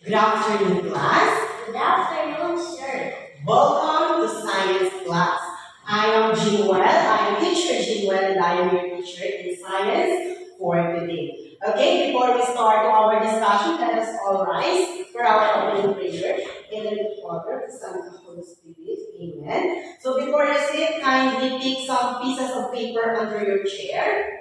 Good afternoon, class. Good afternoon, sir. Welcome to science class. I am Jinwell. I am teacher Jinwell and I am your teacher in science for today. Okay, before we start our discussion, let us all rise for our opening prayer. In the name of the Father, the Son, and the Holy Spirit. Amen. So before you sit, kindly pick some pieces of paper under your chair.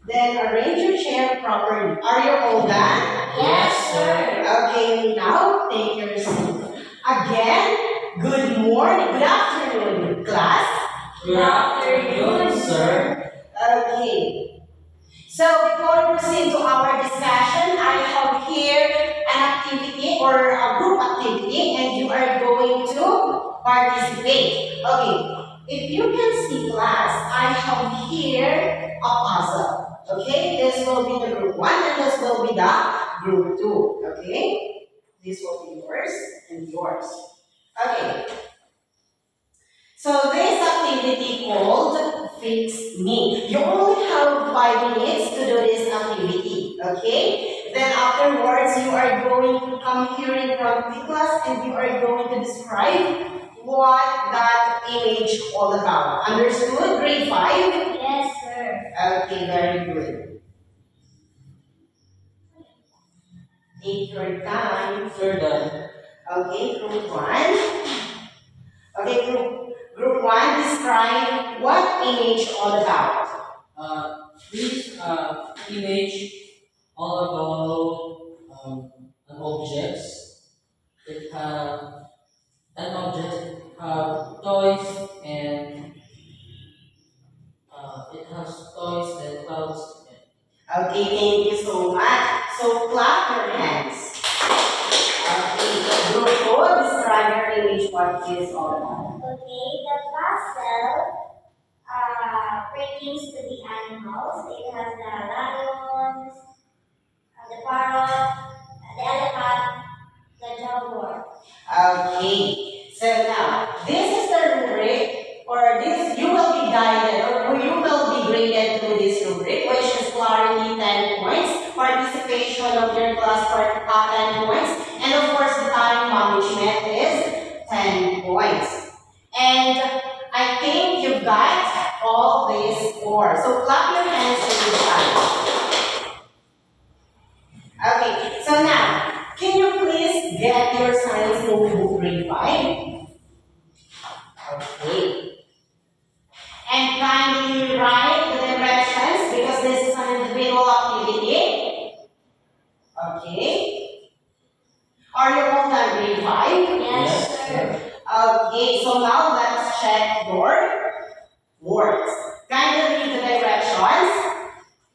Then arrange your chair properly. Are you all done? Yes, sir. Okay, now take your seat. Again, good morning, good afternoon, class. Good afternoon, sir. Okay. So before we proceed to our discussion, I have here an activity or a group activity and you are going to participate. Okay. If you can see, class, I have here a puzzle. Okay, this will be the group 1 and this will be the group 2. Okay, this will be yours and yours. Okay, so this activity called Fix Me. You only have 5 minutes to do this activity. Okay, then afterwards you are going to come here in front of the class and you are going to describe what that image all about. Understood? Grade 5? Yes, sir. Okay, very good. Take your time. Sir, done. Okay, group 1. Okay, group 1, describe what image all about. This image all about an object. It have an object have toys and it has toys and clouds. Okay, thank you so much. So clap your hands. Okay, group 2, describe your image what it is all about. Okay, the puzzle pertains to the animals. It has the lions, the parrot, the elephant, the jaguar. Okay, so now this is the rubric, or this you will be guided, or you will be graded through this rubric, which is clarity 10 points, participation of your class for 10 points, and of course the time management is 10 points. And I think you've got all these scores. So clap your hands to the side. Okay, so now, can you please get your science notebook grade 5? Okay. And kindly write the directions because this is an individual activity. Okay. Are you all done grade 5? Yes, sir. Okay, so now let's check your words. Kindly read the directions.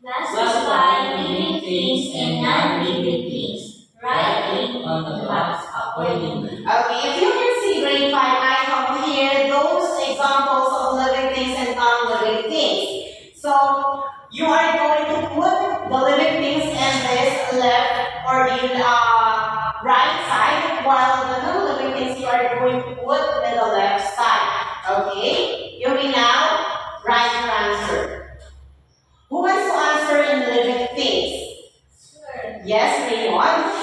Classify living things and non-living things. Write On the box accordingly. Okay, if you can see grade 5, I have here those examples of living things and non-living things. So, you are going to put the living things in this left or in right side, while the non-living things you are going to put in the left side. Okay? You may now write your answer. Who wants to answer in living things? Sir. Yes, Raymond?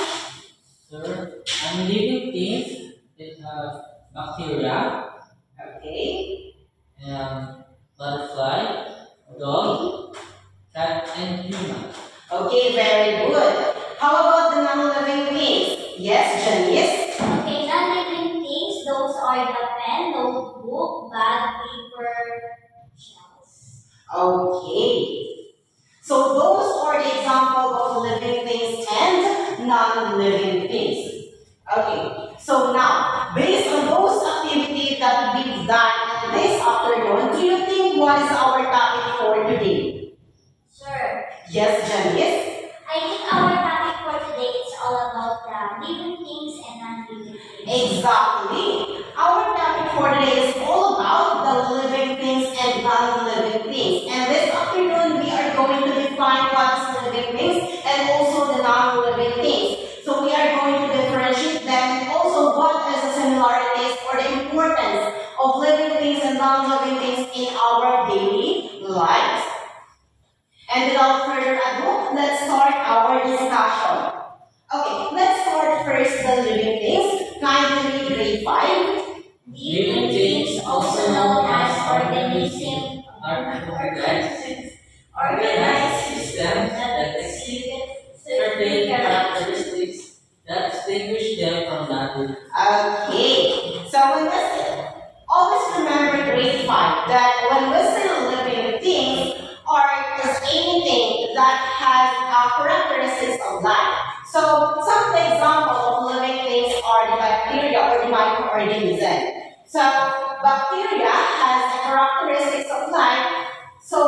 Sir, and living things it have bacteria Okay. and butterfly, dog, cat, and human. Okay, very good. How about the non-living things? Yes, Janice? Okay, non-living things, those are the pen, notebook, bag, paper, shells. Okay. So those are the example of living things and non-living things. Okay. So now, based on those activities that we've done this afternoon, do you think what is our topic for today? Sir, Yes, Janice? I think our topic for today is all about the living things and non-living things. Exactly. Our topic for today is all about the living things and non-living things. And this afternoon, we are going to define what is living things and also the non-living things. So we are going to differentiate them and also what is the similarities or the importance of living things and non-living things in our daily lives. And without further ado, let's start our discussion. Okay, let's start first the the living things? Kindly read grade 5. Living things, also known as organisms, organized systems that exhibit certain characteristics that distinguish them from non-living. Okay, so when we say, always remember grade 5 that when we say living things or is anything that has characteristics of life. So some examples of living things are the bacteria or the microorganism. So bacteria has the characteristics of life, so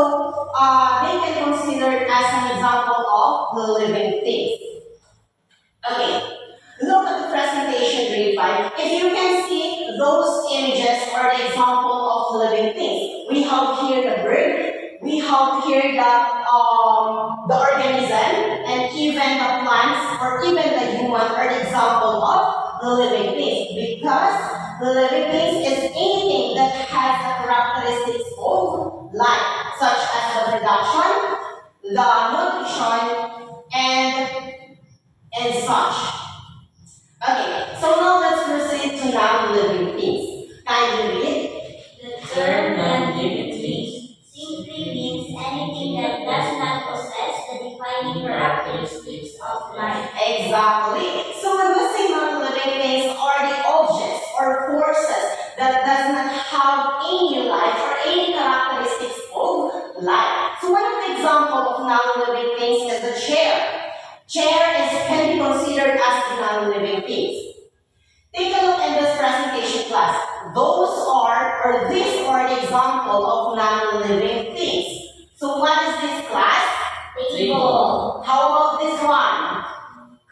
they can be considered as an example of the living things. Okay, look at the presentation grade 5. If you can see those images are the example of living things. We have here the bird, we have here the organism, and even the plants or even the human are the example of the living things, because the living things is anything that has the characteristics of life, such as the production, the nutrition, and such. Okay, so now let's proceed to non-living things. Kindly read. The Term term non-living things simply means anything that does not possess the defining characteristics of life. Exactly. So when we say non-living things are the objects or forces that does not have any life or any characteristics of life. So one of the examples of non-living things is the chair. Can be considered as the non-living things. Take a look in this presentation class. These are the example of non-living things. So what is this class? Table. How about this one?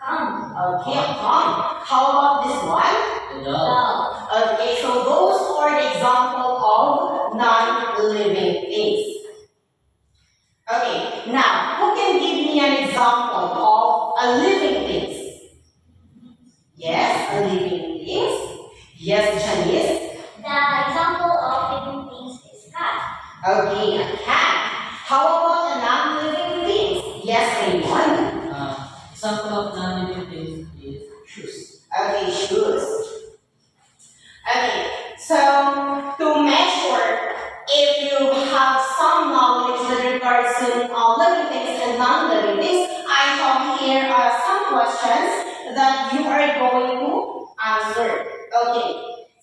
Come. Okay, come. How about this one? the dog. Dog. Okay, so those are the example of non-living things. Okay, now who can give me an example of a living things? Yes, a living things. Yes, Janice. The example of living things is cat. Okay, a cat. How about a non-living things? Yes, Raymond. Example of non-living things is shoes. Okay, shoes. Okay, so to make sure if you have some knowledge with regards to living things and non-living things, I have here some questions that you are going to answer. Okay,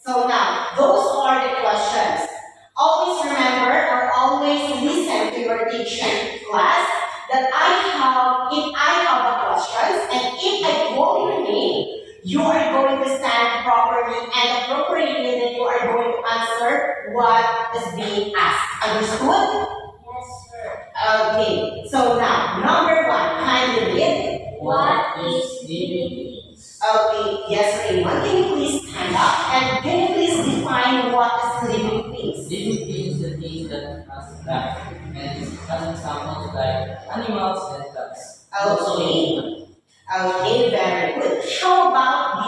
so now those are the questions. Always remember or always listen to your teacher class that if I have a question and if I call your name, you are going to stand properly and appropriately, then you are going to answer what is being asked. Understood? Yes, sir. Okay, so now, number 1, kindly read. What is living things? Okay, yes, Raymond, can you please stand up and can you please define what is living things? Living things the things that has life, and it has examples like animals and plants. Also human. Okay, very good. How about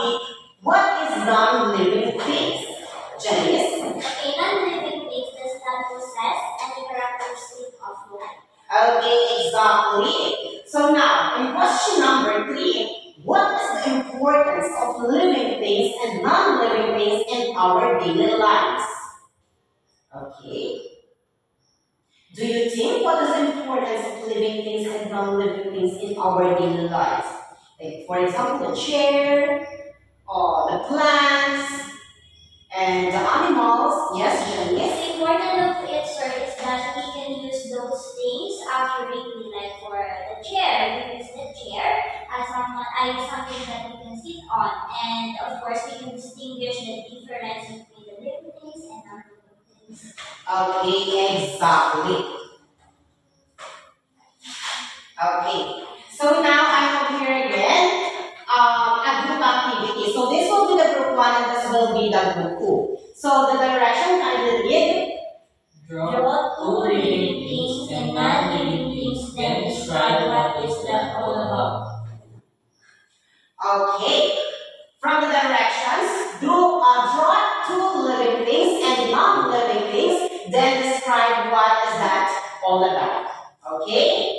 what is non-living things? Janice? Okay, non-living things does not possess any characteristic of life. Okay, exactly. So now, in question number 3, what is the importance of living things and non-living things in our daily lives? Okay. Do you think what is the importance of living things and non-living things in our daily lives? Like, for example, the chair, or the plants, and the animals. Yes, Janice? The importance of it, sir, is that we can use those things accurately. Like for the chair, we use the chair as something that we can sit on. And of course, we can distinguish the difference between the living things and non-living things. Okay, exactly. Okay. So now I have here again a group activity. So this will be the group 1 and this will be the group 2. So the direction kindly read. Draw two living things and non-living things, then describe what is that all about. Okay. From the directions, draw 2 living things and non-living things, then describe what is that all about. Okay?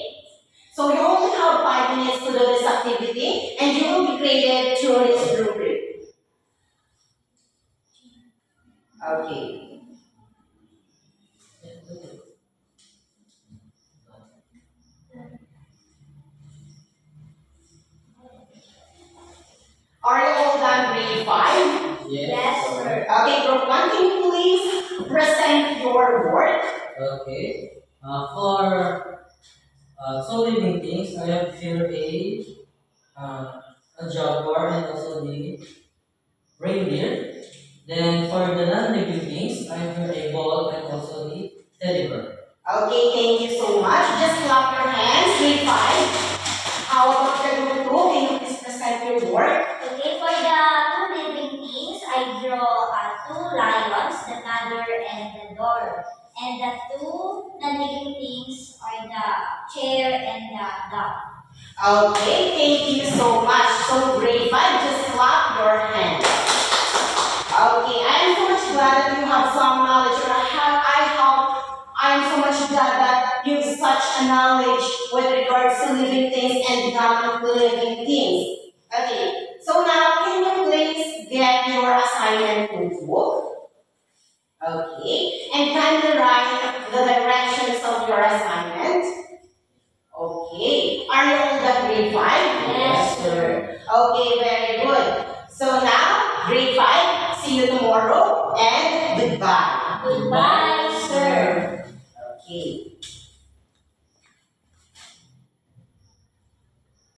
So you only have 5 minutes to do this activity and you will be graded through this group Okay. Are you all done grade 5? Yes, sir. Okay, group 1, can you please present your work? Okay. For so living things, I have here a jaguar and also the reindeer. Then for the non-living things, I have here a ball and also the teddy bear. Okay, thank you so much. Just clap your hands, grade 5. How about the group 2? Can you please present your work? Okay, for the two living things, I draw two lions, the mother and the daughter. And the two non-living things are the chair and the dog. Okay, thank you so much. So grade 5, just clap your hands. Okay, I am so much glad that you have some knowledge, or I am so much glad that you have such a knowledge with regards to living things and non-living things. Okay, so now can you please get your assignment notebook? Okay, and kindly write the directions of your assignment. Okay, are you all done grade 5? Yes, sir. Okay, very good. So now, grade 5, see you tomorrow and goodbye. Goodbye, sir. Okay.